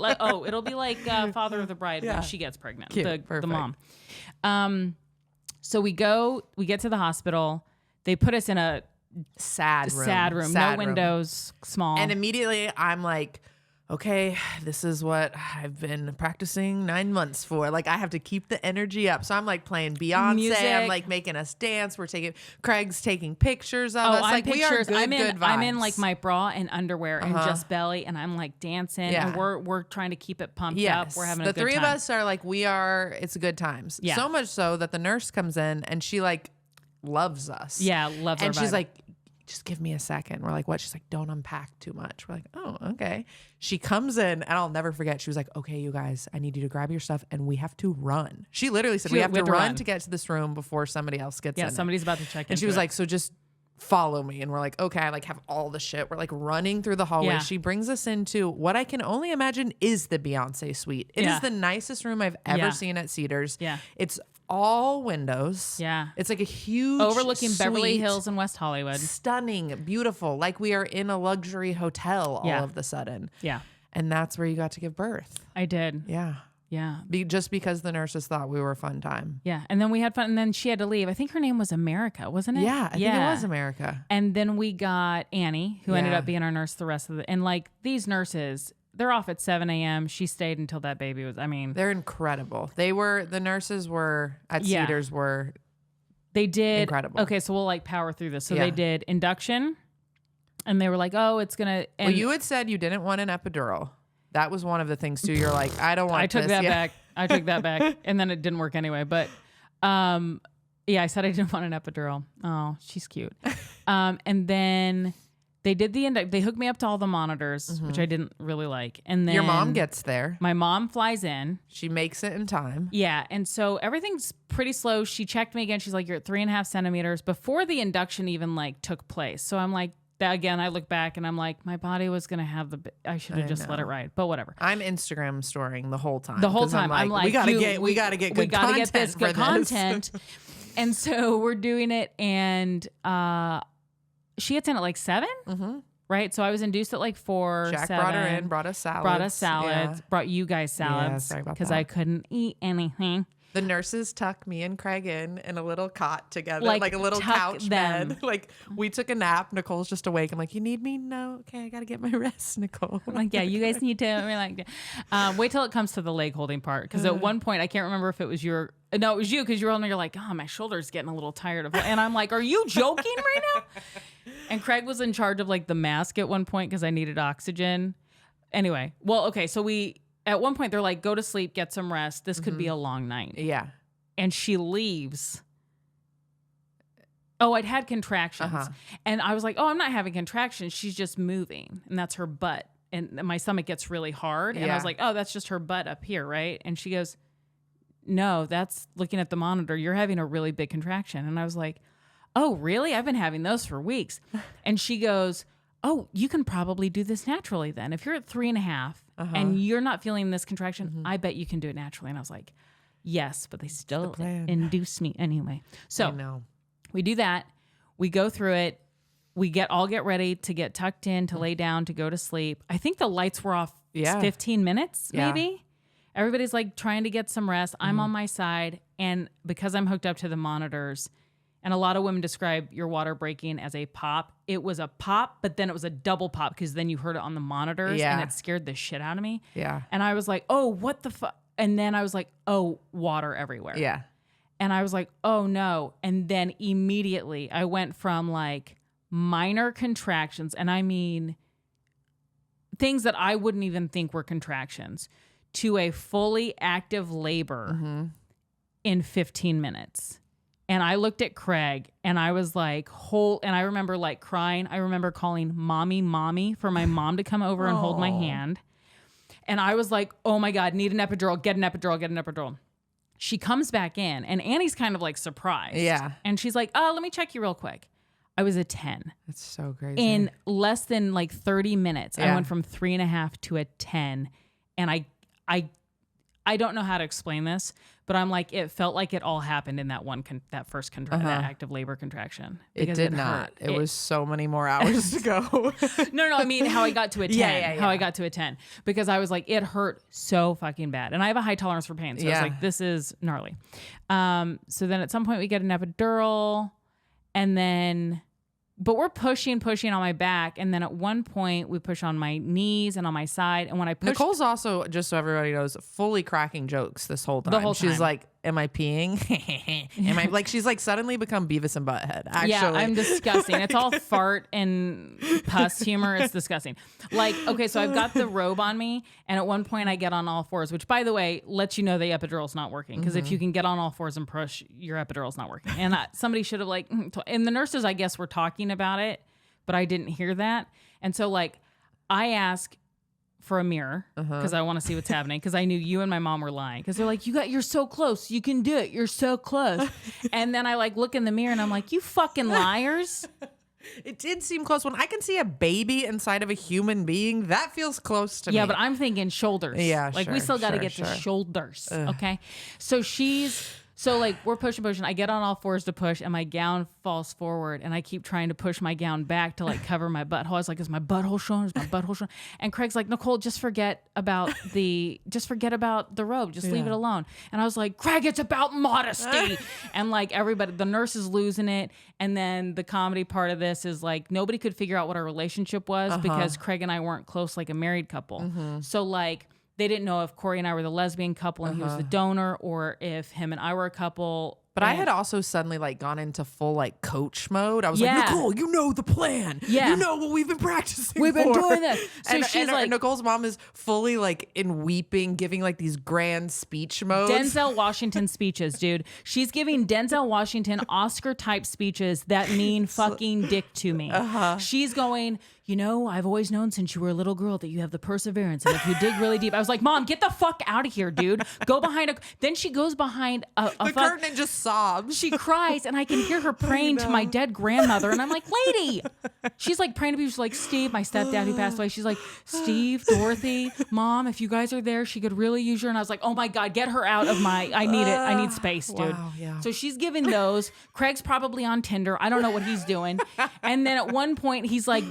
It'll be like Father of the Bride when she gets pregnant. Cute. The mom. So we get to the hospital. They put us in a sad room. No windows, small. And immediately I'm like, okay, this is what I've been practicing 9 months for. Like, I have to keep the energy up. So I'm like playing Beyonce. Music. I'm like making us dance. Craig's taking pictures of us. Like, we are good vibes. I'm in like my bra and underwear and just belly, and I'm like dancing. Yeah. And we're trying to keep it pumped up. We're having a good time. The three of us are like, it's good times. Yeah. So much so that the nurse comes in and she like loves us. Yeah, loves our And she's vibe. like, just give me a second. We're like, what? She's like, don't unpack too much. We're like, oh, okay. She comes in and I'll never forget. She was like, okay, you guys, I need you to grab your stuff and we have to run. She literally said, we have to run to get to this room before somebody else gets in. Yeah, somebody's about to check in. And she was like, so just follow me. And we're like, okay, I like have all the shit. We're like running through the hallway. Yeah. She brings us into what I can only imagine is the Beyonce suite. It is the nicest room I've ever seen at Cedars. Yeah. It's all windows. Yeah. It's like a huge overlooking suite, Beverly Hills and West Hollywood. Stunning, beautiful. Like we are in a luxury hotel all of the sudden. Yeah. And that's where you got to give birth. I did. Yeah. Yeah. Just because the nurses thought we were a fun time. Yeah. And then we had fun. And then she had to leave. I think her name was America, wasn't it? Yeah. I think it was America. And then we got Annie, who ended up being our nurse the rest of and like these nurses, they're off at 7 a.m. She stayed until that baby was, they're incredible. The nurses were at Cedars were they did incredible. Okay. So we'll like power through this. So they did induction and they were like, oh, it's going to. Well, you had said you didn't want an epidural. That was one of the things too. You're like, I don't want I took this. that back. I took that back. And then it didn't work anyway. But I said I didn't want an epidural. Oh, she's cute. And then they did they hooked me up to all the monitors, which I didn't really like. And then your mom gets there. My mom flies in. She makes it in time. Yeah. And so everything's pretty slow. She checked me again. She's like, you're at 3.5 centimeters before the induction even like took place. So I'm like, again, I look back and I'm like, my body was going to have I should have just let it ride, but whatever. I'm Instagram storing the whole time. I'm like, we got to get good content. And so we're doing it. And she gets in at like 7. right? So I was induced at like 4, Jack 7. brought her in, brought us salads. Brought us salads. Yeah. Brought you guys salads sorry about because that. I couldn't eat anything. The nurses tucked me and Craig in a little cot together, Like, like a little tuck couch them. bed. Like we took a nap. Nicole's just awake. I'm like, you need me? No. Okay, I got to get my rest, Nicole. I'm like, yeah, you guys need to. We're like, wait till it comes to the leg holding part. Because at one point, I can't remember if it was your. No, it was you because you're like, oh, my shoulder's getting a little tired of it. And I'm like, are you joking right now? And Craig was in charge of like the mask at one point because I needed oxygen. Anyway, well, okay, so at one point they're like, go to sleep, get some rest. This could be a long night. Yeah. And she leaves. Oh, I'd had contractions. And I was like, oh, I'm not having contractions. She's just moving. And that's her butt. And my stomach gets really hard. And I was like, oh, that's just her butt up here, right? And she goes, no, that's looking at the monitor. You're having a really big contraction. And I was like, oh, really? I've been having those for weeks. And she goes, oh, you can probably do this naturally then. If you're at 3.5 and you're not feeling this contraction, I bet you can do it naturally. And I was like, yes, but they still induce me anyway. So we do that. We go through it. We all get ready to get tucked in, to lay down, to go to sleep. I think the lights were off 15 minutes, maybe. Everybody's like trying to get some rest. I'm on my side. And because I'm hooked up to the monitors, and a lot of women describe your water breaking as a pop. It was a pop, but then it was a double pop because then you heard it on the monitors and it scared the shit out of me. Yeah. And I was like, oh, what the fuck? And then I was like, oh, water everywhere. Yeah. And I was like, oh no. And then immediately I went from like minor contractions, and I mean things that I wouldn't even think were contractions, to a fully active labor in 15 minutes. And I looked at Craig and I was like, and I remember like crying. I remember calling mommy for my mom to come over and hold my hand. And I was like, oh my God, need an epidural, get an epidural. She comes back in and Annie's kind of like surprised. Yeah. And she's like, oh, let me check you real quick. I was a 10. That's so crazy. In less than like 30 minutes, I went from 3.5 to a 10. And I don't know how to explain this, but I'm like, it felt like it all happened in that that first that active labor contraction. It did not. It was so many more hours to go. No, I mean how I got to a 10. How I got to a 10. Because I was like, it hurt so fucking bad. And I have a high tolerance for pain. So I was like, this is gnarly. So then at some point we get an epidural, and then... But we're pushing on my back. And then at one point we push on my knees and on my side. And when I push... Nicole's also, just so everybody knows, fully cracking jokes this whole time. The whole time. She's like, am I peeing? Am I like, she's like suddenly become Beavis and Butthead. Actually. Yeah, I'm disgusting. It's all fart and pus humor. It's disgusting. Like, okay, so I've got the robe on me. And at one point I get on all fours, which by the way, lets you know the epidural's not working. Because if you can get on all fours and push, your epidural's not working. And somebody should have like, and the nurses, I guess, were talking about it, but I didn't hear that. And so like, I ask for a mirror because I want to see what's happening, because I knew you and my mom were lying, because they're like, you're so close, you can do it, you're so close. And then I like look in the mirror and I'm like, you fucking liars. It did seem close. When I can see a baby inside of a human being, that feels close to me. Yeah, but I'm thinking shoulders. Yeah, like we still got to get to shoulders. Okay. So like we're pushing. I get on all fours to push, and my gown falls forward, and I keep trying to push my gown back to like cover my butthole. I was like, is my butthole showing? And Craig's like, Nicole, just forget about the robe. Just leave it alone. And I was like, Craig, it's about modesty. And like everybody, the nurse is losing it. And then the comedy part of this is like, nobody could figure out what our relationship was because Craig and I weren't close like a married couple. So like, they didn't know if Corey and I were the lesbian couple and he was the donor, or if him and I were a couple. But I had also suddenly like gone into full like coach mode. I was like, Nicole, you know the plan. Yeah. You know what we've been practicing. We've been doing this. So she's like, Nicole's mom is fully like in weeping, giving like these grand speech modes. Denzel Washington speeches, dude. She's giving Denzel Washington Oscar type speeches that mean fucking dick to me. She's going, you know, I've always known since you were a little girl that you have the perseverance, and if you dig really deep. I was like, Mom, get the fuck out of here, dude. Go behind then she goes behind the curtain and just sobs. She cries, and I can hear her praying to my dead grandmother, and I'm like, lady. She's like praying to people. She's like, Steve, my stepdad who passed away. She's like, Steve, Dorothy, Mom, if you guys are there, she could really use you. And I was like, oh my God, get her out of I need it. I need space, dude. Wow, yeah. So she's giving those. Craig's probably on Tinder. I don't know what he's doing. And then at one point,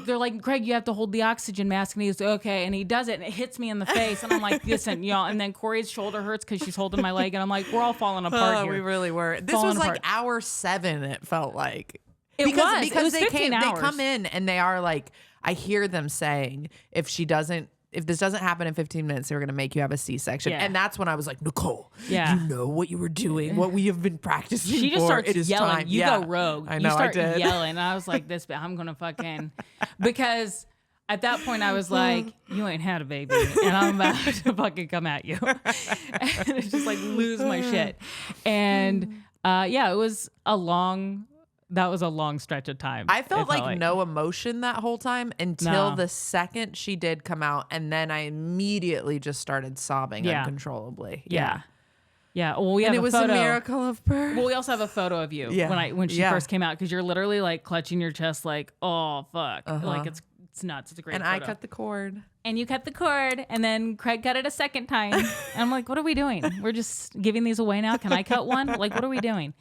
they're like, Craig, you have to hold the oxygen mask. And he goes, okay. And he does it and it hits me in the face. And I'm like, listen, y'all. And then Corey's shoulder hurts because she's holding my leg. And I'm like, we're all falling apart here. We really were. This was like hour 7, it felt like. Because it was they come in and they are like, I hear them saying, if this doesn't happen in 15 minutes, they're going to make you have a C-section. Yeah. And that's when I was like, Nicole, you know what you were doing, what we have been practicing She just for. starts it is yelling. time. You go rogue. I know, you start I did. yelling. And I was like, I'm going to fucking... Because at that point, I was like, you ain't had a baby. And I'm about to fucking come at you. And it's just like lose my shit. And it was a long... That was a long stretch of time. I felt like no emotion that whole time until the second she did come out. And then I immediately just started sobbing uncontrollably. Yeah. Well, we have it was a miracle of birth. Well, we also have a photo of you when she first came out because you're literally like clutching your chest like, oh, fuck. Like it's nuts. It's a great photo. And I cut the cord. And you cut the cord, and then Craig cut it a second time. And I'm like, what are we doing? We're just giving these away now? Can I cut one? Like, what are we doing?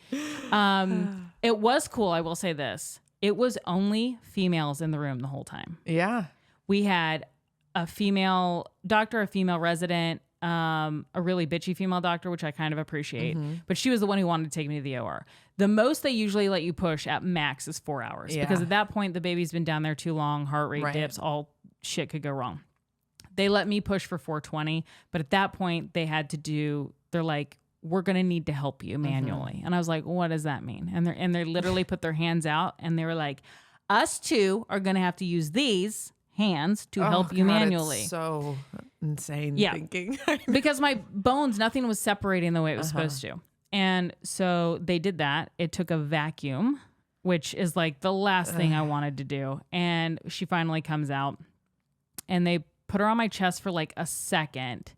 It was cool, I will say this. It was only females in the room the whole time. Yeah. We had a female doctor, a female resident, a really bitchy female doctor, which I kind of appreciate. But she was the one who wanted to take me to the OR. The most they usually let you push at max is 4 hours. Because at that point, the baby's been down there too long, heart rate dips, all shit could go wrong. They let me push for 420, but at that point they're like, we're going to need to help you manually. And I was like, what does that mean? And they literally put their hands out and they were like, us two are going to have to use these hands to help you manually. It's so insane thinking. Because my bones, nothing was separating the way it was supposed to. And so they did that. It took a vacuum, which is like the last thing I wanted to do. And she finally comes out and they put her on my chest for like a second.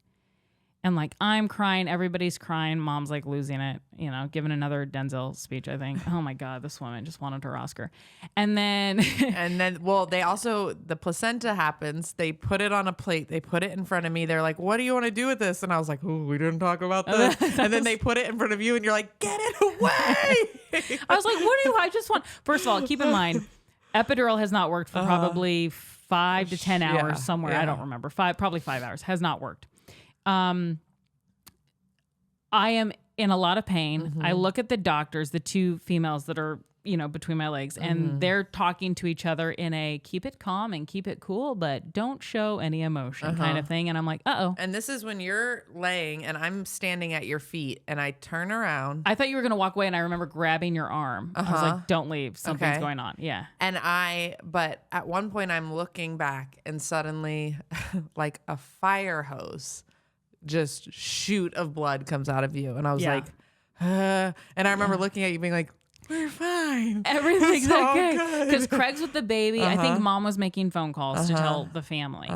And like, I'm crying. Everybody's crying. Mom's like losing it, giving another Denzel speech, I think. Oh my God, this woman just wanted her Oscar. And then, they also, the placenta happens. They put it on a plate. They put it in front of me. They're like, what do you want to do with this? And I was like, oh, we didn't talk about this. And then they put it in front of you and you're like, get it away. I was like, I just want, first of all, keep in mind, epidural has not worked for probably 5 to 10 hours somewhere. I don't remember. Probably 5 hours has not worked. I am in a lot of pain. I look at the doctors, the two females that are, between my legs, and they're talking to each other in a keep it calm and keep it cool, but don't show any emotion kind of thing. And I'm like, uh-oh. And this is when you're laying and I'm standing at your feet and I turn around. I thought you were going to walk away and I remember grabbing your arm. I was like, don't leave. Something's going on. Yeah. But at one point I'm looking back and suddenly like a fire hose, just shoot of blood comes out of you. And I was like, and I remember looking at you being like, we're fine. Everything's okay. Because Craig's with the baby. I think mom was making phone calls to tell the family.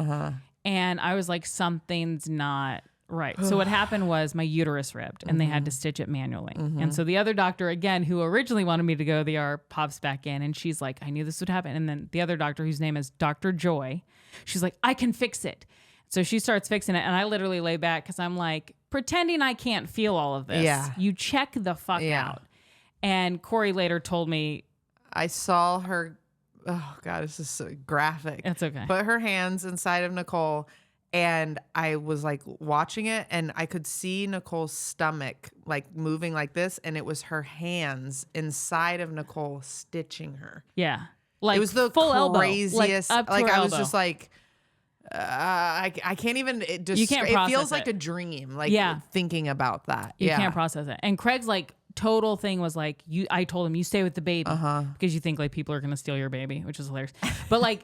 And I was like, something's not right. So what happened was my uterus ripped and they had to stitch it manually. And so the other doctor, again, who originally wanted me to go to the ER, pops back in and she's like, I knew this would happen. And then the other doctor, whose name is Dr. Joy, she's like, I can fix it. So she starts fixing it, and I literally lay back because I'm like, pretending I can't feel all of this. Yeah. You check the fuck out. And Corey later told me. I saw her, oh God, this is so graphic. It's okay. Put her hands inside of Nicole, and I was like watching it, and I could see Nicole's stomach like moving like this, and it was her hands inside of Nicole stitching her. Yeah. Like it was the full craziest. Elbow, like I was elbow. just like, I can't even. It feels like a dream. Like thinking about that. You can't process it. And Craig's like total thing was like, I told him you stay with the baby because you think like people are gonna steal your baby, which is hilarious. But like.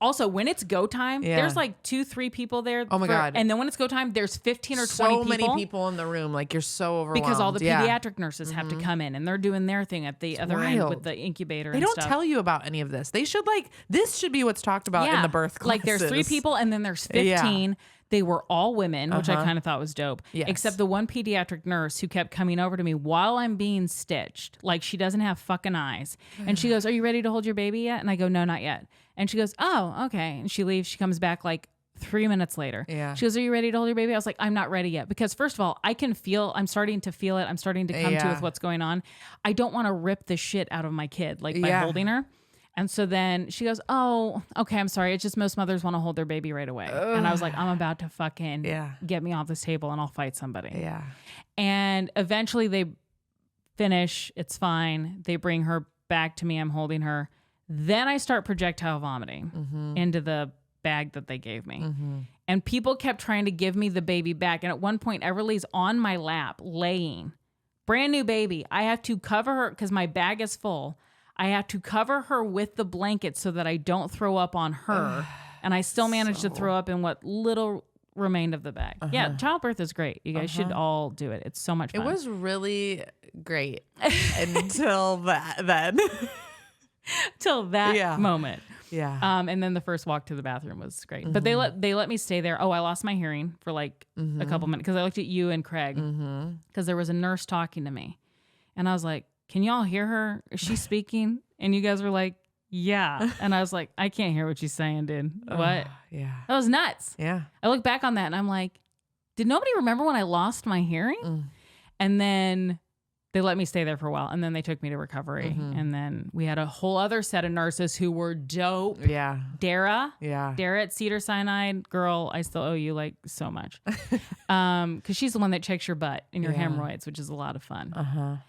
Also, when it's go time, there's like 2-3 people there. Oh my God. And then when it's go time, there's 15 or 20 people. So many people in the room. Like you're so overwhelmed. Because all the pediatric nurses have to come in and they're doing their thing at the other end with the incubator and stuff. They don't tell you about any of this. They should this should be what's talked about in the birth classes. Like there's 3 people and then there's 15. Yeah. They were all women, which I kind of thought was dope. Yes. Except the one pediatric nurse who kept coming over to me while I'm being stitched. Like she doesn't have fucking eyes. And she goes, are you ready to hold your baby yet? And I go, no, not yet. And she goes, oh, okay. And she leaves. She comes back like 3 minutes later. Yeah. She goes, are you ready to hold your baby? I was like, I'm not ready yet. Because first of all, I'm starting to feel it. I'm starting to come to with what's going on. I don't want to rip the shit out of my kid, like by holding her. And so then she goes, oh, okay, I'm sorry. It's just most mothers want to hold their baby right away. And I was like, I'm about to fucking get me off this table and I'll fight somebody. Yeah. And eventually they finish. It's fine. They bring her back to me. I'm holding her. Then I start projectile vomiting into the bag that they gave me. And people kept trying to give me the baby back. And at one point, Everly's on my lap, laying. Brand new baby. I have to cover her because my bag is full. I have to cover her with the blanket so that I don't throw up on her. And I still managed to throw up in what little remained of the bag. Yeah, childbirth is great. You guys should all do it. It's so much fun. It was really great until then. Till that moment. Yeah. And then the first walk to the bathroom was great. But they let me stay there. Oh, I lost my hearing for like a couple minutes because I looked at you and Craig because there was a nurse talking to me. And I was like, can y'all hear her? Is she speaking? And you guys were like, yeah. And I was like, I can't hear what she's saying, dude. What? Yeah. That was nuts. Yeah. I look back on that and I'm like, did nobody remember when I lost my hearing? And then they let me stay there for a while. And then they took me to recovery. And then we had a whole other set of nurses who were dope. Yeah. Dara. Yeah. Dara at Cedar Sinai. Girl, I still owe you like so much. Because she's the one that checks your butt and your hemorrhoids, which is a lot of fun.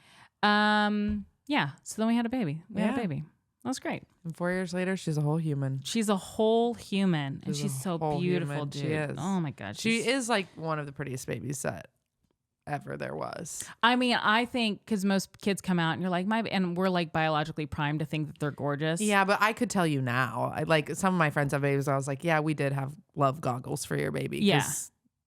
Yeah. So then we had a baby. We had a baby. That was great. And 4 years later, she's a whole human. She's a whole human. And she's so beautiful, human. dude. She is. Oh my God. She is like one of the prettiest babies that ever there was. I mean, I think because most kids come out and you're like, and we're like biologically primed to think that they're gorgeous. Yeah, but I could tell you now. Like some of my friends have babies. I was like, yeah, we did have love goggles for your baby. Yeah.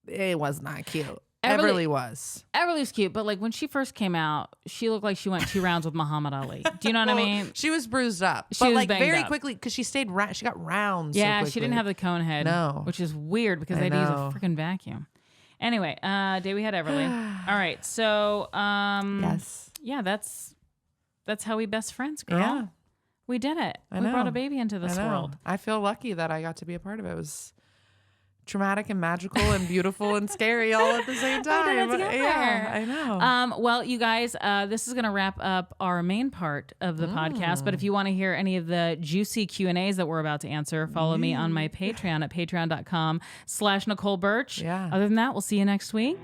It was not cute. Everly was. Everly's cute, but like when she first came out, she looked like she went 2 rounds with Muhammad Ali. Do you know what I mean? She was bruised up. She but was like banged very up. quickly because she stayed she got round. Yeah, so she didn't have the cone head. No. Which is weird because I they'd use a know. freaking vacuum. Anyway, day we had Everly. All right, so yes. Yeah, that's how we best friends, girl. Yeah. We did it. We brought a baby into this world. I feel lucky that I got to be a part of it. It was traumatic and magical and beautiful and scary all at the same time. We did it together. Yeah, I know. Well, you guys, this is going to wrap up our main part of the podcast. But if you want to hear any of the juicy Q&As that we're about to answer, follow me on my Patreon at patreon.com/Nicole Birch. Yeah. Other than that, we'll see you next week.